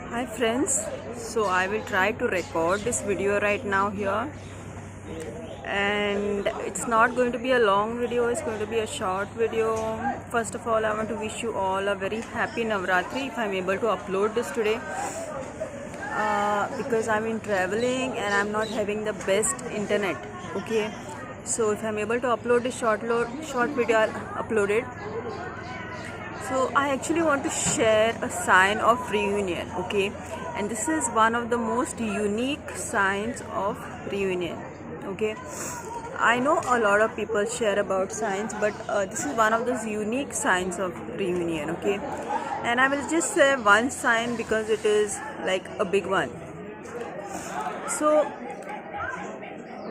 Hi friends, so I will try to record this video right now here, and it's not going to be a long video, it's going to be a short video. First of all, I want to wish you all a very happy Navratri if I'm able to upload this today, because I'm in traveling and I'm not having the best internet. Okay, so if I'm able to upload this short video, I'll upload it. So I actually want to share a sign of reunion, okay, and this is one of the most unique signs of reunion, okay. I know a lot of people share about signs, but this is one of those unique signs of reunion, okay. And I will just say one sign because it is like a big one. So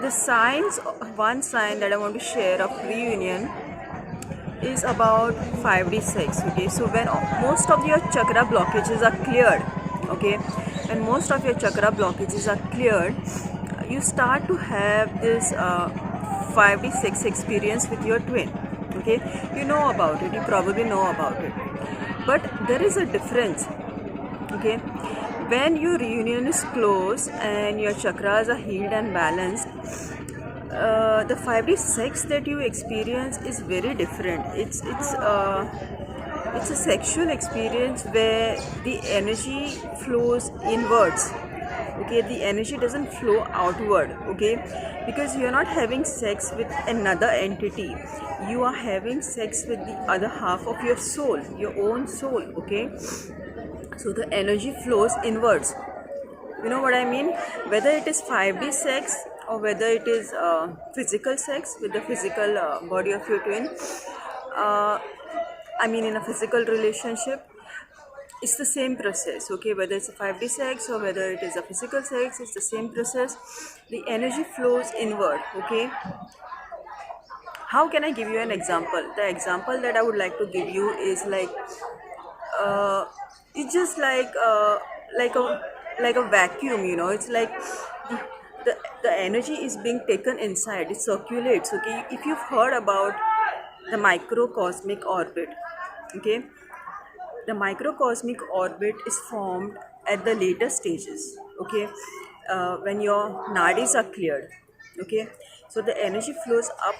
the signs, one sign that I want to share of reunion is about 5D sex, okay. So when most of your chakra blockages are cleared, okay, when most of your chakra blockages are cleared, you start to have this 5D sex experience with your twin, okay. You know about it, you probably know about it, but there is a difference, okay. When your reunion is close and your chakras are healed and balanced, the 5D sex that you experience is very different. It's a sexual experience where the energy flows inwards, okay. The energy doesn't flow outward, okay, because you're not having sex with another entity, you are having sex with the other half of your soul, your own soul, okay. So the energy flows inwards, you know what I mean. Whether it is 5D sex or whether it is physical sex with the physical body of your twin, I mean in a physical relationship, it's the same process, okay. Whether it's a 5D sex or whether it is a physical sex, it's the same process. The energy flows inward, okay. How can I give you an example? The example that I would like to give you is like it's just like a vacuum, you know. It's like the energy is being taken inside, it circulates, okay. If you've heard about the microcosmic orbit, okay, the microcosmic orbit is formed at the later stages, okay, when your nadis are cleared, okay. So the energy flows up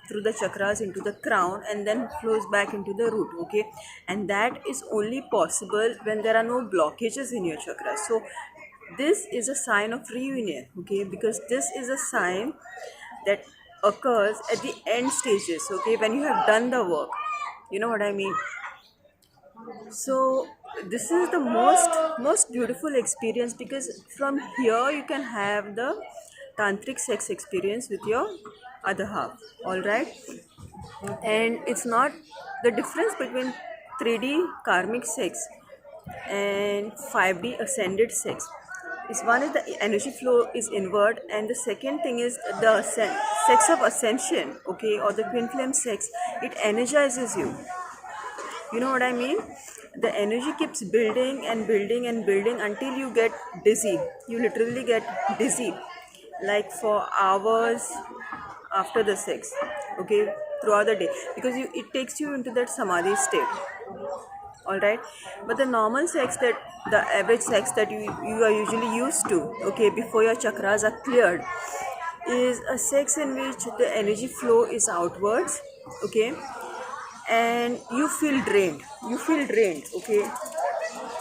through the chakras into the crown and then flows back into the root, okay, and that is only possible when there are no blockages in your chakras. So this is a sign of reunion, okay, because this is a sign that occurs at the end stages, okay, when you have done the work, you know what I mean. So this is the most beautiful experience, because from here you can have the tantric sex experience with your other half, all right. And it's not the difference between 3D karmic sex and 5D ascended sex is, one is the energy flow is inward, and the second thing is the sex of ascension, okay, or the twin flame sex. It energizes you, you know what I mean. The energy keeps building and building and building until you get dizzy. You literally get dizzy, like for hours after the sex, okay, throughout the day, because it takes you into that samadhi state, all right. But the normal sex, that the average sex that you are usually used to, okay, before your chakras are cleared, is a sex in which the energy flow is outwards, okay, and you feel drained, okay,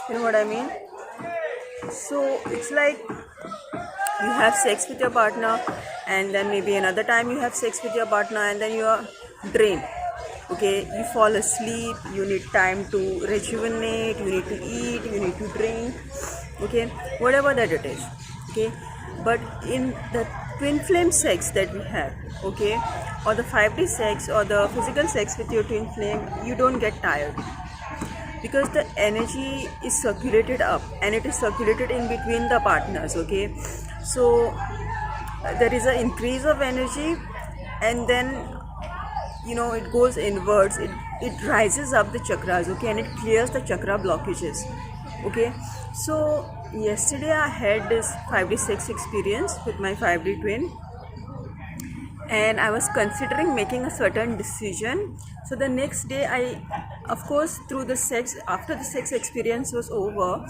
you know what I mean. So it's like you have sex with your partner, and then maybe another time you have sex with your partner, and then you are drained, okay. You fall asleep, you need time to rejuvenate, you need to eat, you need to drink, okay, whatever that it is, okay. But in the twin flame sex that we have, okay, or the 5D sex or the physical sex with your twin flame, you don't get tired, because the energy is circulated up and it is circulated in between the partners, okay. So there is an increase of energy, and then, you know, it goes inwards, it rises up the chakras, okay, and it clears the chakra blockages, okay. So yesterday I had this 5D sex experience with my 5D twin, and I was considering making a certain decision. So the next day Of course, through the sex, after the sex experience was over,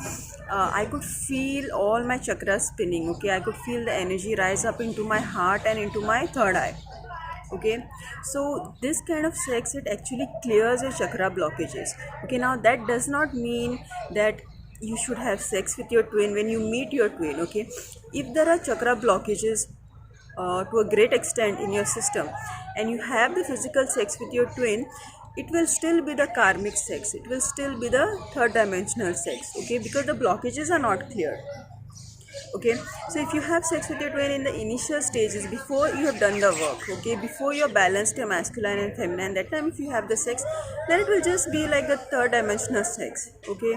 I could feel all my chakras spinning. Okay, I could feel the energy rise up into my heart and into my third eye. Okay, so this kind of sex, it actually clears your chakra blockages. Okay, now that does not mean that you should have sex with your twin when you meet your twin. Okay, if there are chakra blockages to a great extent in your system and you have the physical sex with your twin, it will still be the karmic sex, it will still be the third dimensional sex. Okay, because the blockages are not clear. Okay, so if you have sex with your twin in the initial stages, before you have done the work, okay, before you're balanced your masculine and feminine, that time if you have the sex, then it will just be like the third dimensional sex. Okay,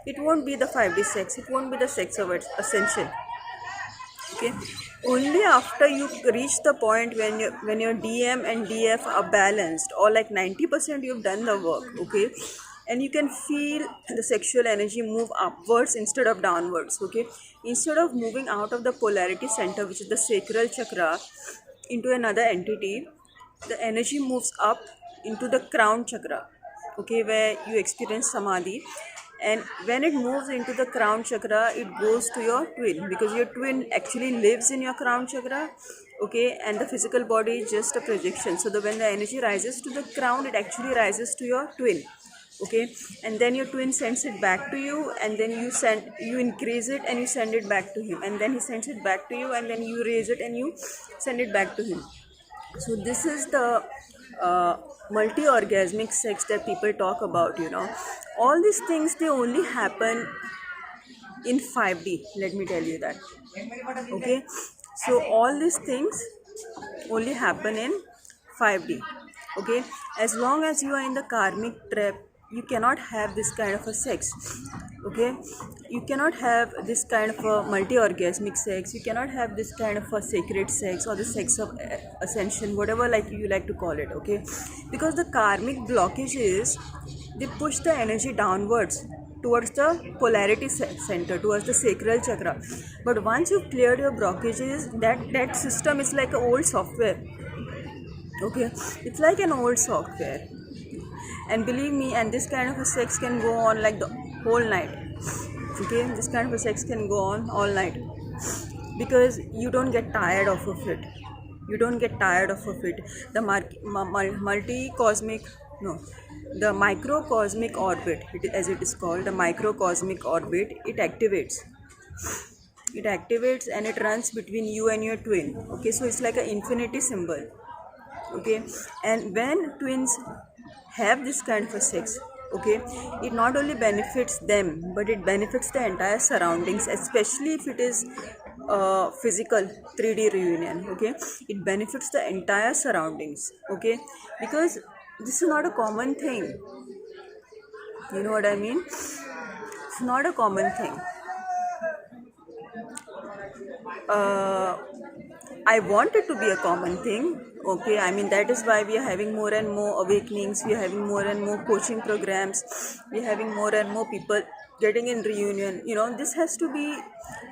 it won't be the 5D sex, it won't be the sex of ascension. Okay, only after you reach the point when your DM and DF are balanced, or like 90% you've done the work. Okay, and you can feel the sexual energy move upwards instead of downwards. Okay, instead of moving out of the polarity center, which is the sacral chakra, into another entity, the energy moves up into the crown chakra. Okay, where you experience samadhi, and when it moves into the crown chakra, it goes to your twin, because your twin actually lives in your crown chakra. Okay, and the physical body is just a projection, so when the energy rises to the crown, it actually rises to your twin. Okay, and then your twin sends it back to you, and then you increase it and you send it back to him, and then he sends it back to you, and then you raise it and you send it back to him. So this is the multi-orgasmic sex that people talk about. All these things, they only happen in 5D, let me tell you that. Okay, so all these things only happen in 5D. Okay, as long as you are in the karmic trap, you cannot have this kind of a sex. Okay, you cannot have this kind of a multi-orgasmic sex, you cannot have this kind of a sacred sex, or the sex of ascension, whatever like you like to call it. Okay, because the karmic blockages, they push the energy downwards towards the polarity center, towards the sacral chakra. But once you've cleared your blockages, that system is like an old software. Okay, it's like an old software, and believe me, and this kind of a sex can go on like the whole night. Okay, this kind of a sex can go on all night, because you don't get tired of it. You don't get tired of it. The multi-cosmic, no, the microcosmic orbit, as it is called, the microcosmic orbit, it activates and it runs between you and your twin. Okay, so it's like an infinity symbol. Okay, and when twins have this kind of a sex, okay, it not only benefits them, but it benefits the entire surroundings, especially if it is physical 3D reunion. Okay, it benefits the entire surroundings. Okay, because this is not a common thing. You know what I mean? It's not a common thing. I want it to be a common thing. Okay, I mean, that is why we are having more and more awakenings, we are having more and more coaching programs, we are having more and more people getting in reunion. This has to be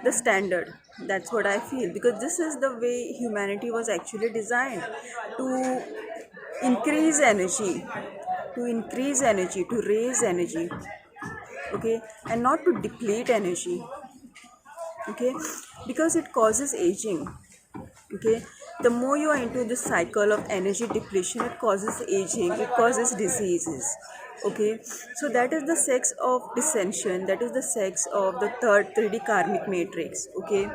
the standard. That's what I feel, because this is the way humanity was actually designed, to increase energy, to raise energy. Okay, and not to deplete energy. Okay, because it causes aging. Okay, the more you are into this cycle of energy depletion, it causes aging, it causes diseases. Okay, so that is the sex of dissension, that is the sex of the third 3D karmic matrix. Okay,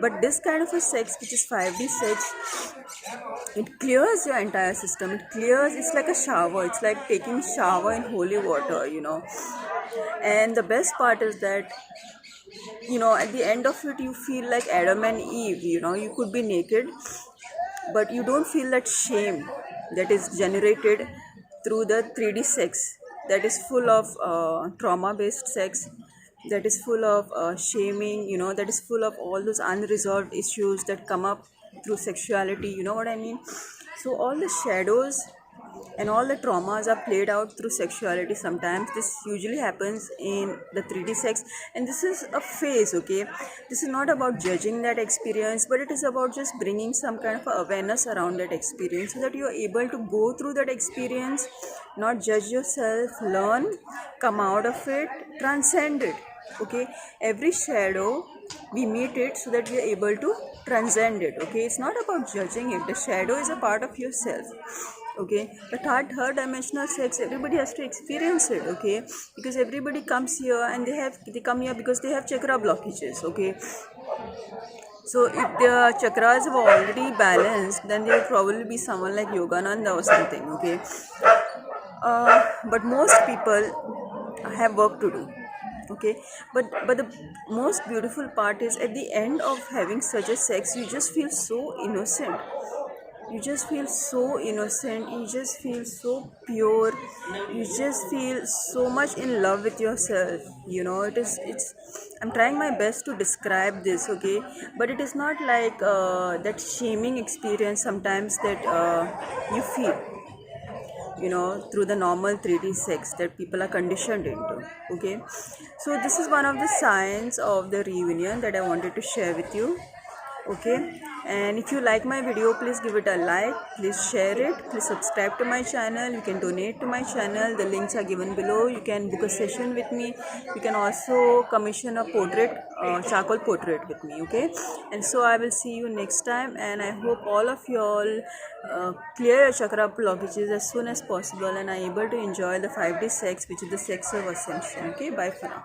but this kind of a sex, which is 5D sex, it clears your entire system. It's like a shower, it's like taking shower in holy water. And the best part is that, at the end of it, you feel like Adam and Eve. You could be naked, but you don't feel that shame that is generated through the 3D sex, that is full of trauma based sex, that is full of shaming, that is full of all those unresolved issues that come up through sexuality. You know what I mean? So all the shadows and all the traumas are played out through sexuality. Sometimes this usually happens in the 3D sex, and this is a phase. Okay, this is not about judging that experience, but it is about just bringing some kind of awareness around that experience so that you are able to go through that experience, not judge yourself, learn, come out of it, transcend it. Okay, every shadow we meet it so that we are able to transcend it. Okay, it's not about judging it. The shadow is a part of yourself. Okay, the third dimensional sex, everybody has to experience it. Okay, because everybody comes here and they come here because they have chakra blockages. Okay, so if the chakras were already balanced, then there will probably be someone like Yogananda or something. Okay, but most people have work to do. Okay, but the most beautiful part is at the end of having such a sex, you just feel so innocent. You just feel so innocent, you just feel so pure, you just feel so much in love with yourself. You know, it's I'm trying my best to describe this. Okay, but it is not like that shaming experience sometimes that you feel, you know, through the normal 3D sex that people are conditioned into. Okay, so this is one of the signs of the reunion that I wanted to share with you. Okay, and if you like my video, please give it a like, please share it, please subscribe to my channel. You can donate to my channel, the links are given below. You can book a session with me, you can also commission a portrait, charcoal portrait with me. Okay, and so I will see you next time, and I hope all of you all clear your chakra blockages as soon as possible and are able to enjoy the 5D sex, which is the sex of ascension. Okay, bye for now.